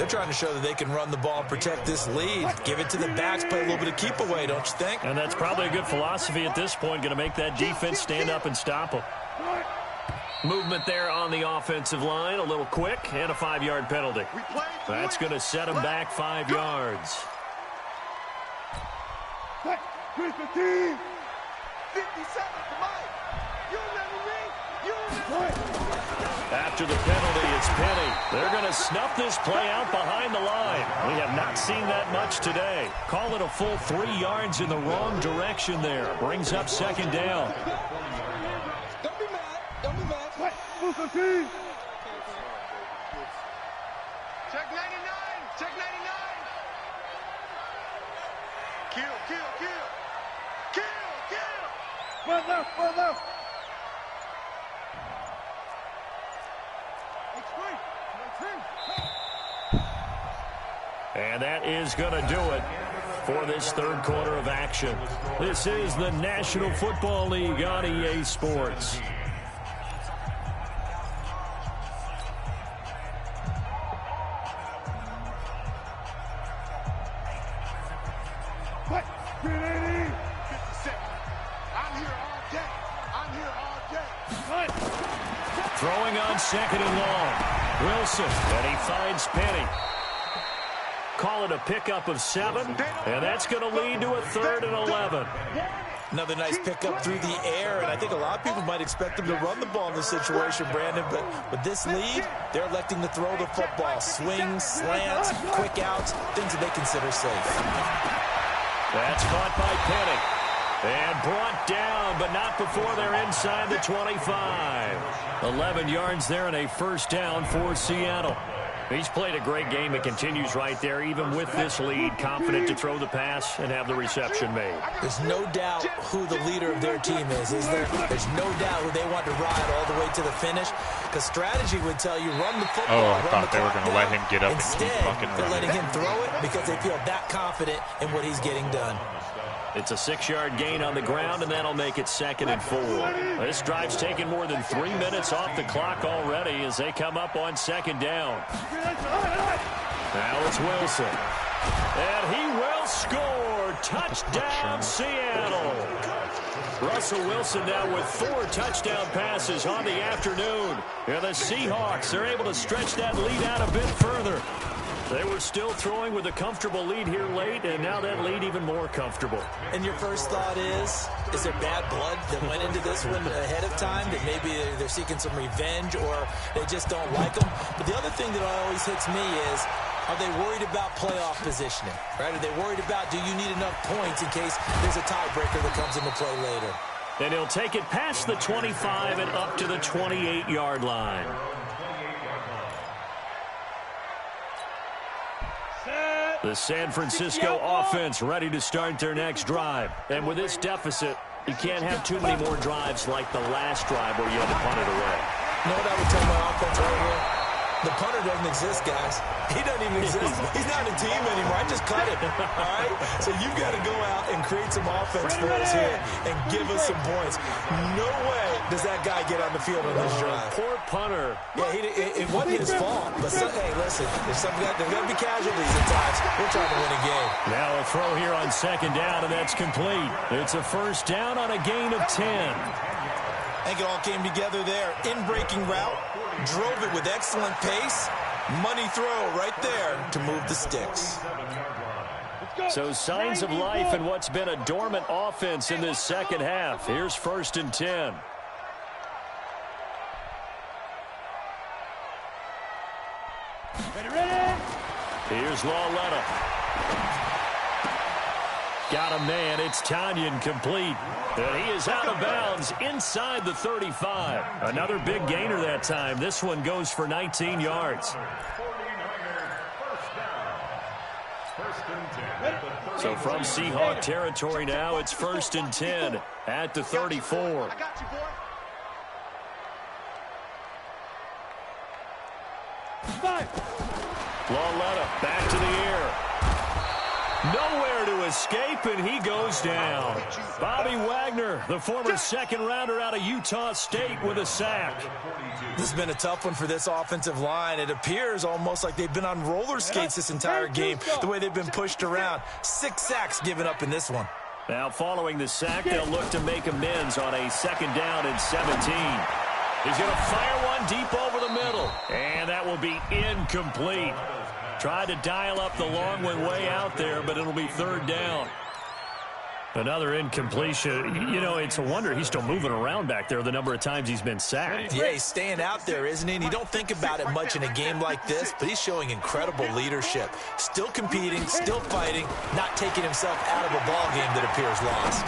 They're trying to show that they can run the ball and protect this lead. Give it to the backs, play a little bit of keep away, don't you think? And that's probably a good philosophy at this point, going to make that defense stand up and stop them. Movement there on the offensive line, a little quick, and a 5-yard penalty. That's going to set them back 5 yards. 50 seconds, Mike. You remember me? You remember me? After the penalty, it's Penny. They're going to snuff this play out behind the line. We have not seen that much today. Call it a full 3 yards in the wrong direction there. Brings up 2nd down. Don't be mad. Don't be mad. Check 99. Check 99. Kill, kill, kill. Kill, kill. Well left. And that is going to do it for this 3rd quarter of action. This is the National Football League on EA Sports. Throwing on 2nd and long. Wilson, and he finds Penny. Call it a pickup of 7, and that's going to lead to a 3rd and 11. Another nice pickup through the air, and I think a lot of people might expect them to run the ball in this situation, Brandon, but with this lead, they're electing to throw the football. Swings, slants, quick outs, things that they consider safe. That's caught by Penny. And brought down, but not before they're inside the 25. 11 yards there and a 1st down for Seattle. He's played a great game and continues right there, even with this lead, confident to throw the pass and have the reception made. There's no doubt who the leader of their team is there? There's no doubt who they want to ride all the way to the finish, because strategy would tell you run the football. Oh, I thought they were going to let him get up Instead, and keep fucking running. they're letting him throw it because they feel that confident in what he's getting done. It's a 6-yard gain on the ground, and that'll make it 2nd and 4. This drive's taken more than 3 minutes off the clock already as they come up on 2nd down. Now it's Wilson. And he will score. Touchdown, Seattle. Russell Wilson now with 4 touchdown passes on the afternoon. And the Seahawks are able to stretch that lead out a bit further. They were still throwing with a comfortable lead here late, and now that lead even more comfortable. And your first thought is there bad blood that went into this one ahead of time, that maybe they're seeking some revenge or they just don't like them? But the other thing that always hits me is, are they worried about playoff positioning? Right? Are they worried about, do you need enough points in case there's a tiebreaker that comes into play later? And he'll take it past the 25 and up to the 28-yard line. The San Francisco offense ready to start their next drive. And with this deficit, you can't have too many more drives like the last drive where you had to punt it away. You know what I would tell my offense right here? The punter doesn't exist, guys. He doesn't even exist. He's not a team anymore. I just cut him, all right? So you've got to go out and create some offense for us here and give us some points. No way does that guy get on the field on this drive. Poor punter. Yeah, it wasn't his fault. But, hey, listen, there's going to be casualties at times. We're trying to win a game. Now a throw here on 2nd down, and that's complete. It's a 1st down on a gain of 10. I think it all came together there. In-breaking route. Drove it with excellent pace. Money throw right there to move the sticks. So signs of life in what's been a dormant offense in this 2nd half. Here's 1st and 10. Here's Lauletta. Got a man. It's Tanyan complete. And he is out of bounds inside the 35. Another big gainer that time. This one goes for 19 yards. So from Seahawk territory now, it's 1st and 10 at the 34. Lauletta back to the air. Nowhere to to escape, and he goes down. Bobby Wagner, the former second-rounder out of Utah State, with a sack. This has been a tough one for this offensive line. It appears almost like they've been on roller skates this entire game, the way they've been pushed around. 6 sacks given up in this one. Now, following the sack, they'll look to make amends on a 2nd down and 17. He's going to fire one deep over the middle, and that will be incomplete. Tried to dial up the long one way out there, but it'll be 3rd down. Another incompletion. You know, it's a wonder he's still moving around back there the number of times he's been sacked. Yeah, he's staying out there, isn't he? And you don't think about it much in a game like this, but he's showing incredible leadership. Still competing, still fighting, not taking himself out of a ball game that appears lost.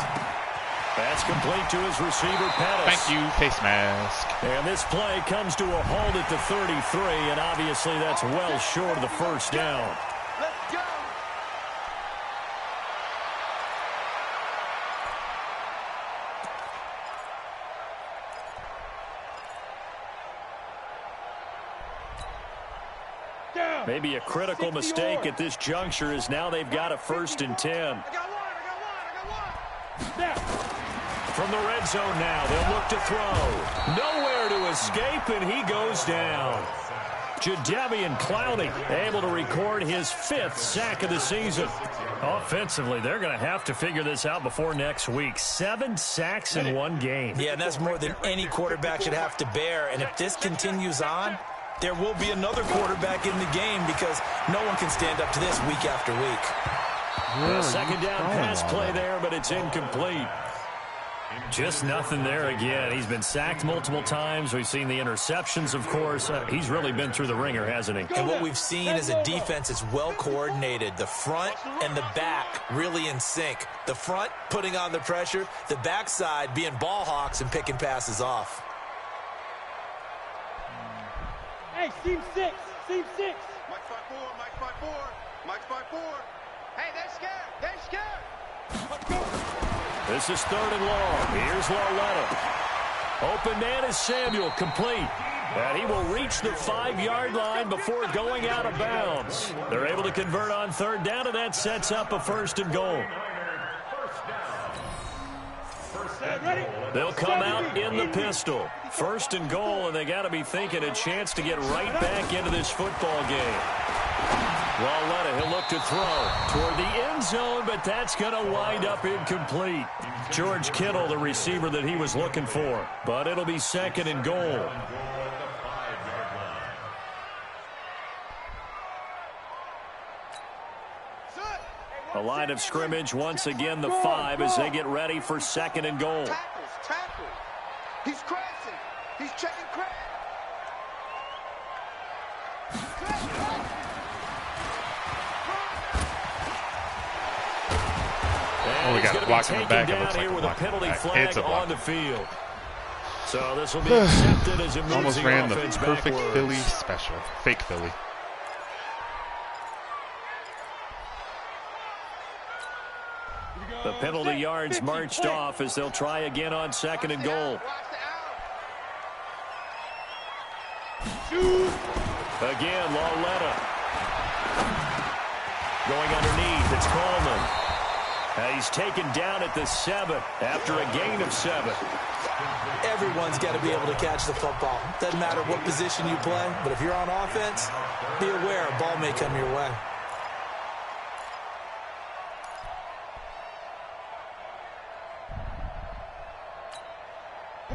That's complete to his receiver, Pettis. Thank you, face mask. And this play comes to a halt at the 33, and obviously that's well short of the 1st down. Let's go. Maybe a critical mistake at this juncture is now they've got a 1st and 10. I got one. From the red zone now, they'll look to throw. Nowhere to escape, and he goes down. Jadeveon Clowney able to record his 5th sack of the season. Offensively, they're going to have to figure this out before next week. 7 sacks in one game. Yeah, and that's more than any quarterback should have to bear. And if this continues on, there will be another quarterback in the game because no one can stand up to this week after week. A 2nd down pass play there, but it's incomplete. Just nothing there again. He's been sacked multiple times. We've seen the interceptions, of course. He's really been through the ringer, hasn't he? And what we've seen is a defense that's well coordinated. The front and the back really in sync. The front putting on the pressure, the backside being ball hawks and picking passes off. Hey, seam 6. Seam 6. Mike's 5-4. Mike's 5-4. Mike's 5-4. Hey, they're scared. They're scared. Let's go. This is 3rd and long. Here's Lauletta. Open man is Samuel, complete. And he will reach the 5-yard line before going out of bounds. They're able to convert on 3rd down, and that sets up a 1st and goal. They'll come out in the pistol. 1st and goal, and they got to be thinking a chance to get right back into this football game. Lauletta, he'll look to throw toward the end zone, but that's going to wind up incomplete. George Kittle, the receiver that he was looking for, but it'll be 2nd and goal. A line of scrimmage, once again the 5 as they get ready for 2nd and goal. Tackle. He's crashing. He's checking crash. Oh, we got a block in the back. It looks like here a with a block in the penalty back. flag It's a block. on the field. So this will be accepted as it moves Almost the ran the offense perfect backwards. Philly special. Fake Philly. The penalty yards marched off as they'll try again on 2nd and goal. Again, Lauletta. Going underneath, it's Coleman. He's taken down at the 7 after a gain of 7. Everyone's got to be able to catch the football. Doesn't matter what position you play, but if you're on offense, be aware a ball may come your way.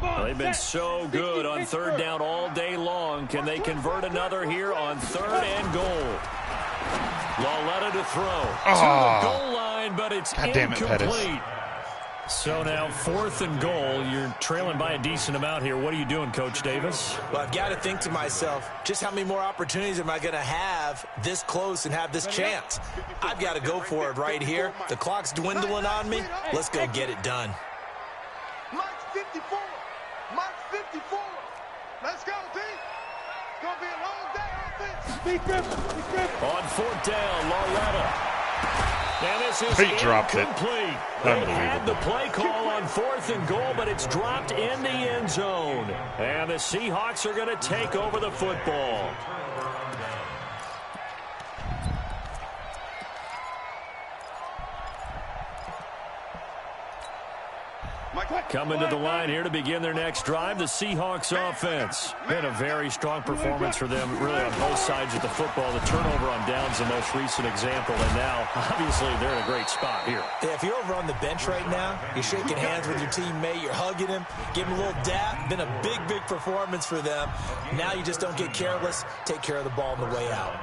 Well, they've been so good on 3rd down all day long. Can they convert another here on 3rd and goal? Lauletta to throw to the goal line, but it's incomplete. So now 4th and goal. You're trailing by a decent amount here. What are you doing, Coach Davis? Well, I've got to think to myself, just how many more opportunities am I going to have this close and have this chance? I've got to go for it right here. The clock's dwindling on me. Let's go get it done. Mike's 54. Mike's 54. Let's go, team. It's going to be a long day offense. Big grip. On 4th down, Lauletta. And this is He dropped it. incomplete. They had the play call on 4th and goal, but it's dropped in the end zone. And the Seahawks are going to take over the football. Coming to the line here to begin their next drive, the Seahawks offense. Been a very strong performance for them, really on both sides of the football. The turnover on downs the most recent example, and now, obviously, they're in a great spot here. Yeah, if you're over on the bench right now, you're shaking hands with your teammate, you're hugging him, giving him a little dap. Been a big, big performance for them. Now you just don't get careless. Take care of the ball on the way out.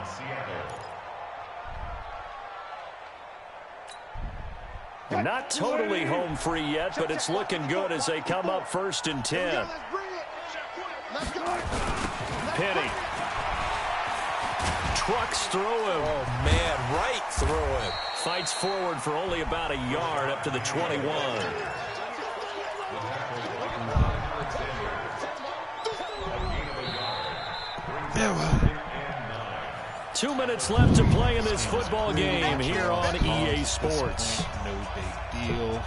Not totally home free yet, but it's looking good as they come up 1st and 10. Penny. Trucks through him. Oh, man, right through him. Fights forward for only about a yard up to the 21. Yeah, well. 2 minutes left to play in this football game here on EA Sports. No big deal.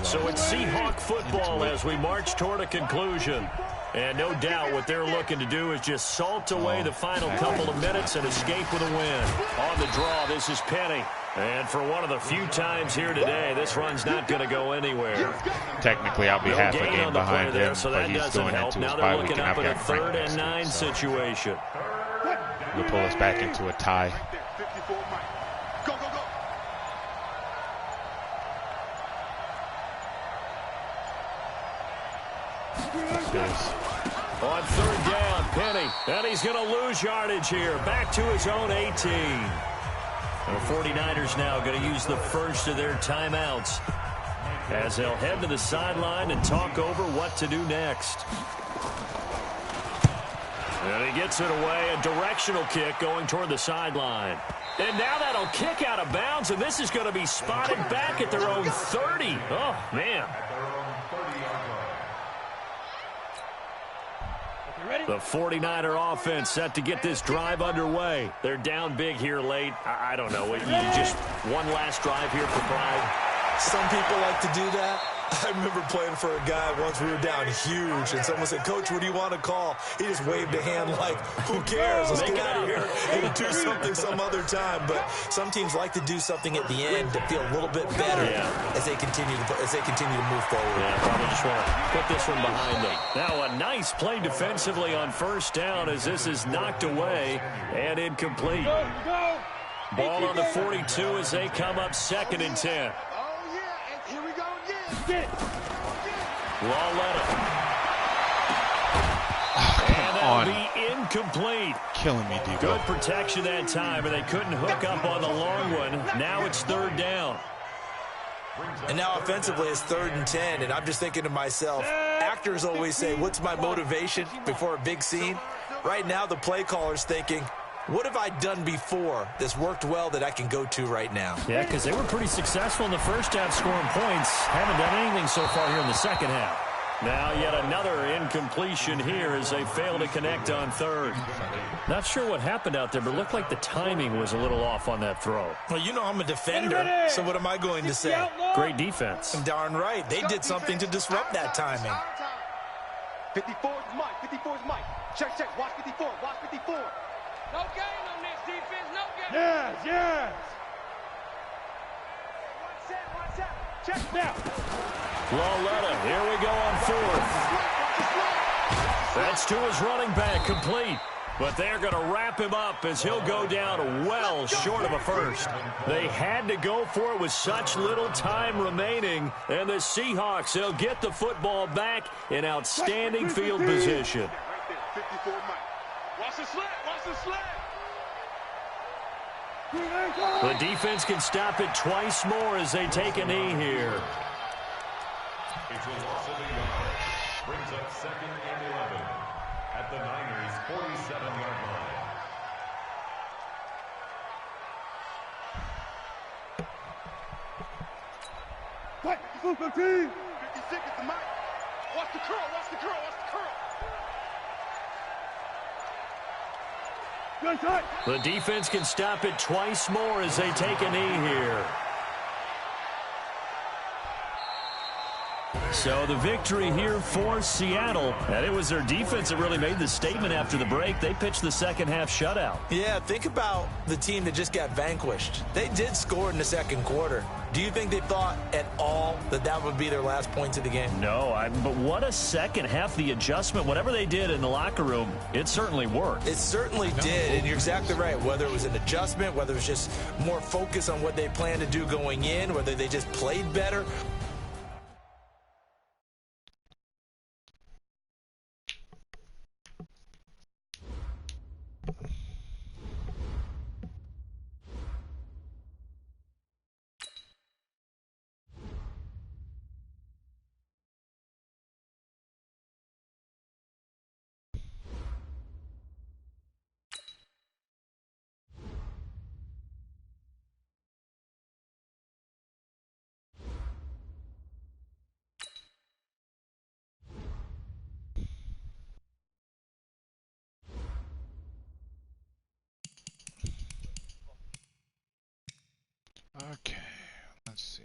So it's Seahawk football as we march toward a conclusion. And no doubt what they're looking to do is just salt away the final couple of minutes and escape with a win. On the draw, this is Penny. And for one of the few times here today, this run's not going to go anywhere. Technically, I'll be half a game behind there, him, so but that he's doesn't going help. into his Now bye they're week, looking and up I've at a got Frank 3rd and 9 next week, so situation. he'll pull us back into a tie. Go, go, go. On 3rd down, Penny. And he's going to lose yardage here. Back to his own 18. The 49ers now going to use the first of their timeouts as they'll head to the sideline and talk over what to do next. And he gets it away. A directional kick going toward the sideline. And now that'll kick out of bounds, and this is going to be spotted back at their own 30. Oh, man. The 49er offense set to get this drive underway. They're down big here late. I don't know. Just one last drive here for pride. Some people like to do that. I remember playing for a guy once. We were down huge, and someone said, "Coach, what do you want to call?" He just waved a hand like, "Who cares? Let's get out of here and do something some other time." But some teams like to do something at the end to feel a little bit better as they continue to move forward. Yeah, probably just want to put this one behind them. Now a nice play defensively on 1st down as this is knocked away and incomplete. Ball on the 42 as they come up 2nd and 10. Here we go again. Get. Walletta. And that'll be incomplete. Killing me, Debo. Good protection that time, and they couldn't hook up on the long one. Now it's 3rd down. And now offensively it's 3rd and 10, and I'm just thinking to myself, actors always say, "What's my motivation before a big scene?" Right now the play caller's thinking, what have I done before that's worked well that I can go to right now? Yeah, because they were pretty successful in the first half scoring points. Haven't done anything so far here in the second half. Now yet another incompletion here as they fail to connect on 3rd. Not sure what happened out there, but it looked like the timing was a little off on that throw. Well, you know I'm a defender, so what am I going to say? Great defense. Darn right. They did something to disrupt that timing. 54 is Mike. 54 is Mike. Check, check. Watch 54. Watch 54. No gain on this defense, no gain. Yes, yes. Watch that. Check Now. Walletta, here we go on 4th. That's to his running back, complete. But they're going to wrap him up as he'll go down well short of a first. They had to go for it with such little time remaining. And the Seahawks, they'll get the football back in outstanding field position. 54 Mike. Watch the slant. Watch the slant. The defense can stop it twice more as they take a knee here. It's a loss of a yard. Brings up 2nd and 11 at the Niners' 47-yard line. What? Super team. 56 is the Mike. Watch the curl. Watch the curl. Watch the curl. Good tight. The defense can stop it twice more as they take a knee here. So the victory here for Seattle. And it was their defense that really made the statement after the break. They pitched the second half shutout. Yeah, think about the team that just got vanquished. They did score in the second quarter, Do you think they thought at all that that would be their last points of the game? No, but what a second half. The adjustment, whatever they did in the locker room, it certainly worked. It certainly did, and you're exactly right. Whether it was an adjustment, whether it was just more focus on what they planned to do going in, whether they just played better. Okay, let's see.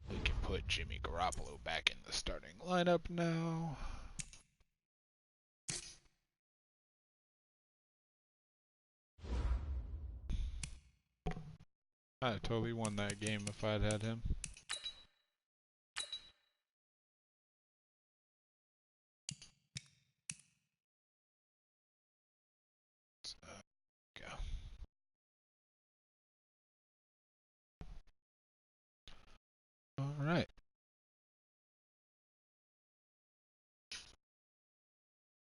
We can put Jimmy Garoppolo back in the starting lineup now. I'd totally won that game if I'd had him.